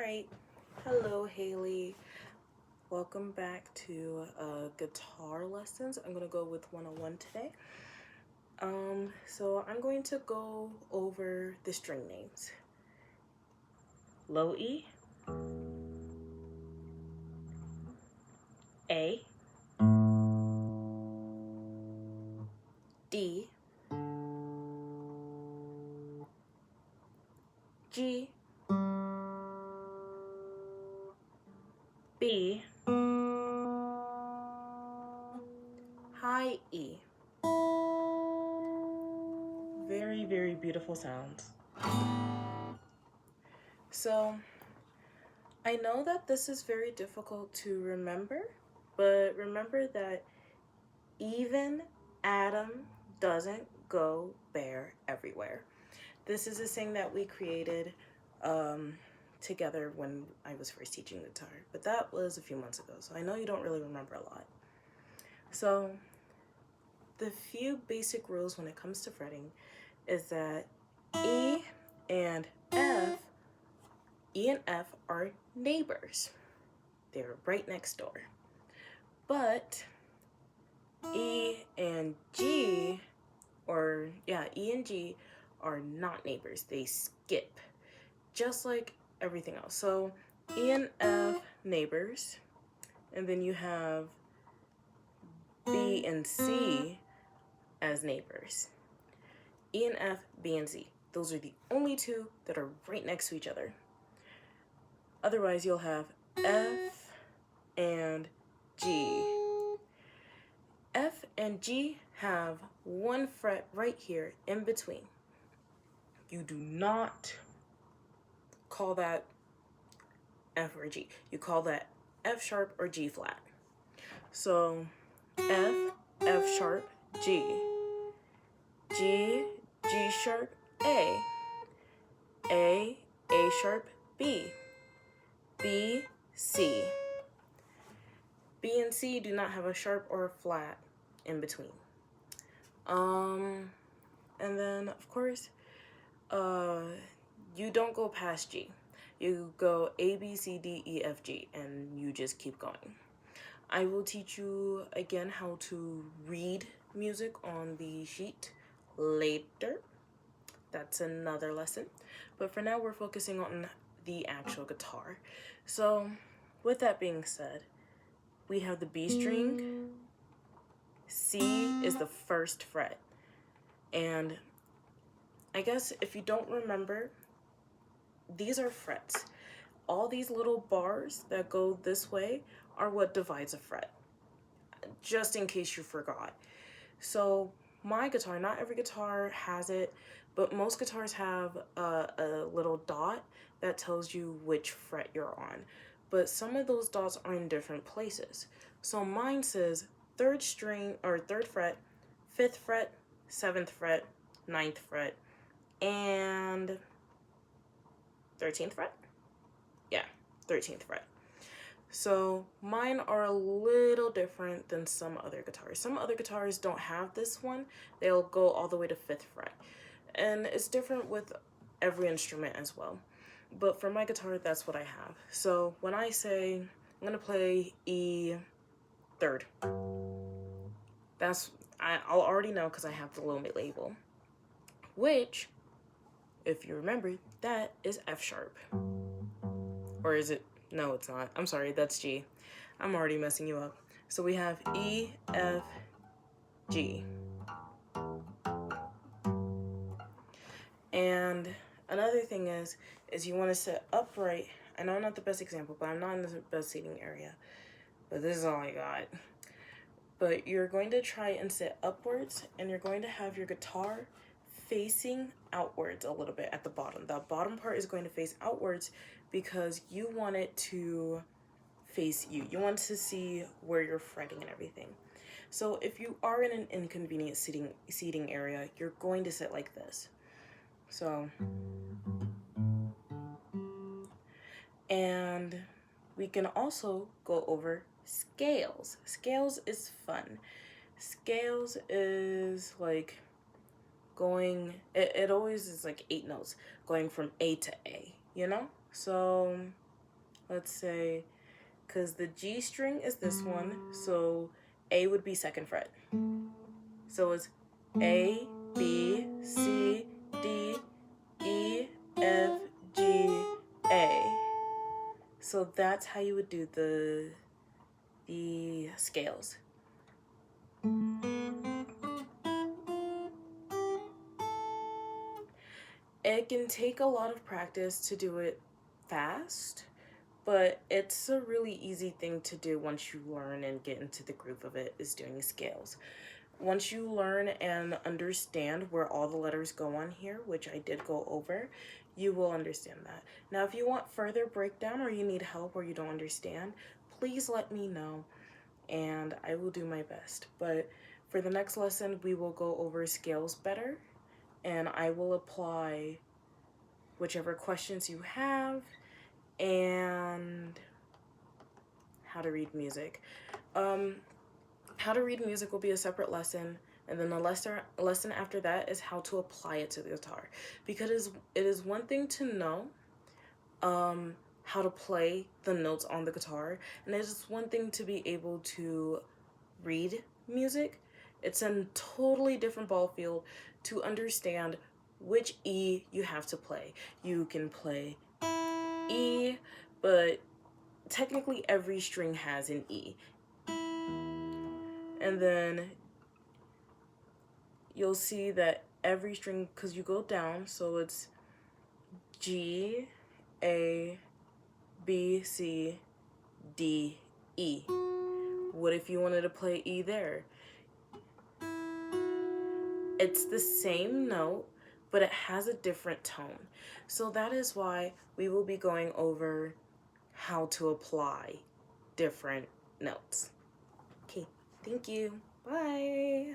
right. Hello, Haley. Welcome back to guitar lessons. I'm gonna go with 101 today. So I'm going to go over the string names. Low E, A, D, G, B, high E. Very, very beautiful sounds. So I know that this is very difficult to remember, but remember that even Adam doesn't go bare everywhere. This is a thing that we created together when I was first teaching guitar, but that was a few months ago, so I know you don't really remember a lot. So the few basic rules when it comes to fretting is that E and F are neighbors. They're right next door. But E and G are not neighbors. They skip, just like everything else. So E and F, neighbors, and then you have B and C as neighbors. E and F, B and C. Those are the only two that are right next to each other. Otherwise, you'll have F and G. F and G have one fret right here in between. You do not call that F or G. You call that F sharp or G flat. So F, F sharp, G. G, G sharp, A. A, A sharp, B. B, C. B and C do not have a sharp or a flat in between. And then of course, you don't go past G. You go A, B, C, D, E, F, G, and you just keep going. I will teach you again how to read music on the sheet later. That's another lesson. But for now, we're focusing on the actual guitar. So with that being said, we have the B string. C is the first fret. And I guess if you don't remember, these are frets. All these little bars that go this way are what divides a fret, just in case you forgot. So my guitar, not every guitar has it, but most guitars have a little dot that tells you which fret you're on. But some of those dots are in different places. So mine says third string or third fret, 5th fret, 7th fret, 9th fret, and 13th fret? Yeah, 13th fret. So mine are a little different than some other guitars. Some other guitars don't have this one. They'll go all the way to 5th fret. And it's different with every instrument as well. But for my guitar, that's what I have. So when I say I'm gonna play E third, I'll already know because I have the low mid label, which, if you remember, that is F sharp. Or is it? No, it's not. I'm sorry, that's G. I'm already messing you up. So we have E, F, G. And another thing is you want to sit upright. I know I'm not the best example, but I'm not in the best seating area. But this is all I got. But you're going to try and sit upwards, and you're going to have your guitar facing outwards a little bit at the bottom. The bottom part is going to face outwards because you want it to face you. You want to see where you're fretting and everything. So if you are in an inconvenient seating area, you're going to sit like this. So, and we can also go over scales. Scales is fun. Scales is like going, it always is like 8 notes going from A to A, you know? So let's say, because the G string is this one, so A would be second fret. So it's A, B, C, D, E, F, G, A. So that's how you would do the scales. It can take a lot of practice to do it fast, but it's a really easy thing to do once you learn and get into the groove of it, is doing scales. Once you learn and understand where all the letters go on here, which I did go over, you will understand that. Now, if you want further breakdown or you need help or you don't understand, please let me know and I will do my best. But for the next lesson, we will go over scales better and I will apply whichever questions you have and how to read music. How to read music will be a separate lesson, and then the lesson after that is how to apply it to the guitar. Because it is one thing to know how to play the notes on the guitar, and it is one thing to be able to read music. It's a totally different ball field to understand which E you have to play. You can play E, but technically every string has an E. And then you'll see that every string, because you go down, so it's G, A, B, C, D, E. What if you wanted to play E there? It's the same note, but it has a different tone. So that is why we will be going over how to apply different notes. Okay, thank you. Bye.